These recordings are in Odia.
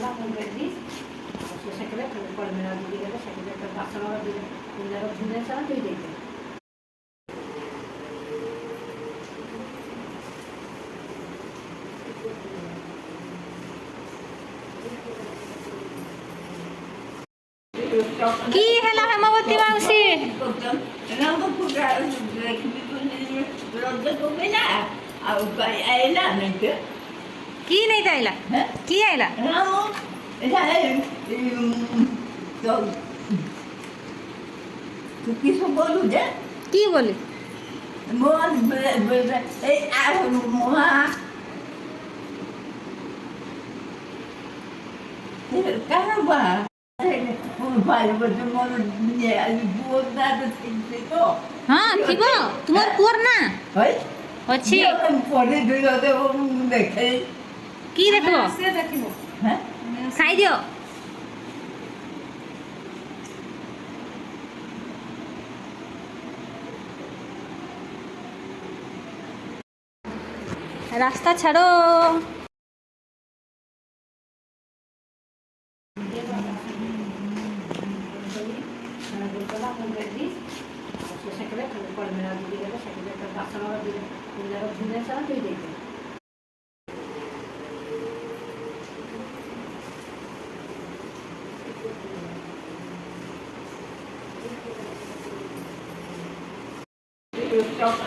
କଲା ମୁଁ ବେଦି ସେ ସେକରେ କଳମେଳା ଦୁଇ ଦେଲେ ସେକରେ ବାସନ ଦୁନିଆର ଧୁନେ ସାରା ଦେଇ ଦେଇଥିଲେ। কি হেলা হেমবতী মাউসী কি নেই তাইলা কি আইলা কি বলি হ্যাঁ থিব তোমার পুয়ার না ଅଛି কি দেখব খাই দিও রাস্তা ছাড়ো କଲା ମୁଁ ବେଦି ସେ ସେକରେ କଳମେଳା ଦୁଇ ଦେଲେ ସେକରେ ବାସନ ଦୁନିଆର ଧୁନେ ସାରା ଦେଇ ଦେଇଥିଲେ।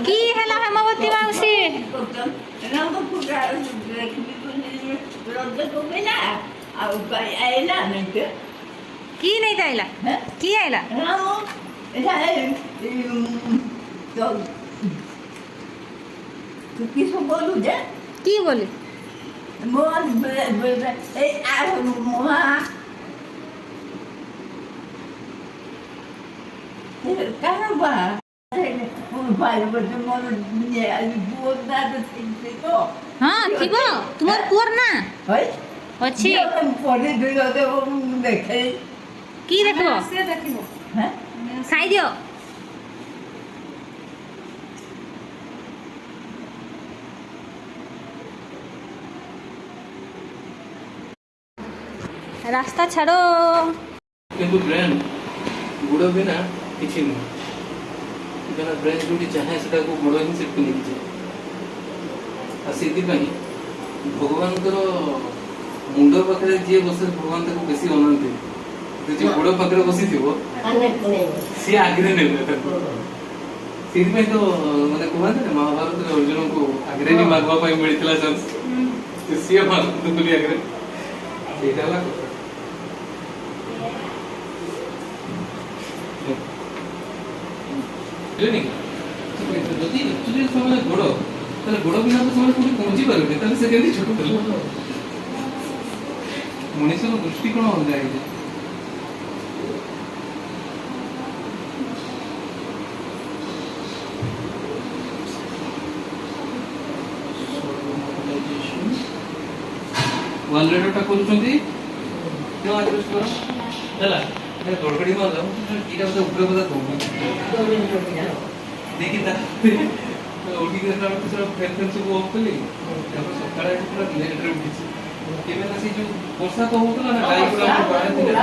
কি হেলা হেমবতী মাউসী কি নেই তাইলা কি আইলা কি বলি হ্যাঁ থিব তোমার পুয়ার না ଅଛି কি দেখব খাই দিও রাস্তা ছাড়ো কিন্তু ব্রেন গুড় বিনা কিছু নয় କାରଣ ବ୍ରେନ୍ ଯେଉଁଠି ଚାହେଁ ସେଟାକୁ ଗୋଡ଼ ହିଁ ସେଠୁ ନେଇକି ଯାଏ। ଆଉ ସେଥିପାଇଁ ଭଗବାନଙ୍କର ମୁଣ୍ଡ ପାଖରେ ଯିଏ ବସେ ଭଗବାନ ତାକୁ ବେଶୀ ଅନାନ୍ତି। ଯିଏ ଗୋଡ଼ ପାଖରେ ବସିଥିବ ସିଏ ଆଗରେ ନେବେ ତାକୁ। ସେଥିପାଇଁ ତ ମାନେ କୁହନ୍ତି ମହାଭାରତରେ ଅର୍ଜୁନଙ୍କୁ ଆଗରେ ହିଁ ମାଗିବା ପାଇଁ ମିଳିଥିଲା ଚାନ୍ସ, ସିଏ ମାଗନ୍ତୁ ବୋଲି ଆଗରେ। ସେଇଟା ହେଲା କଥା। ଯଦି ଆକ୍ଚୁଆଲି ସେମାନେ ଗୋଡ଼ ତାହେଲେ ଗୋଡ଼ ବିନା ତ ସେମାନେ କୋଉଠି ପହଞ୍ଚି ପାରିବେ, ତାହେଲେ ସେ କେମିତି ଛୋଟ ଥିଲେ? ମଣିଷର ଦୃଷ୍ଟିକୋଣ ଅଲଗା ହେଇଯାଏ। ୱାନ୍ ରେଡରଟା କରୁଛନ୍ତି ହେଲା ଗଡ଼ଗଡ଼ି ମାର ଏଇଟା ବୋଧେ ଉପରେ ବୋଧେ ଦେଖି ଉଠିକି ଫ୍ୟାନ୍ ଫ୍ୟାନ୍ ସବୁ ଅଫ୍ କଲି। ତାପରେ ସକାଳେ ପୁରା ଲେଟ୍ରେ ଉଠିଛି। କେବେ ନା ସେ ଯୋଉ ବର୍ଷା ତ ହଉଥିଲା ନା ଗାଈ ଗୁଡ଼ା ବାହାରେ ଥିଲେ।